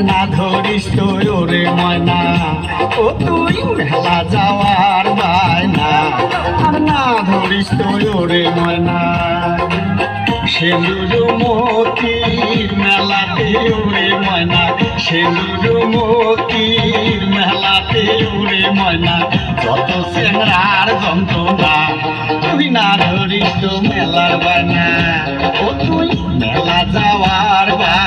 না ধরিস তো ওরে ময়না, ও তুই মেলা যাওয়ার বায়না, আর না ধরিস তো ওরে ময়না। সেন্দুর মতির মেলাতে ওরে ময়না, সেন্দুর মতির মেলাতে ওরে ময়না, যত চেংড়ার যন্ত্রণা, তুই না ধরিস তো মেলার বায়না, ও তুই মেলা যাওয়ার বায়না।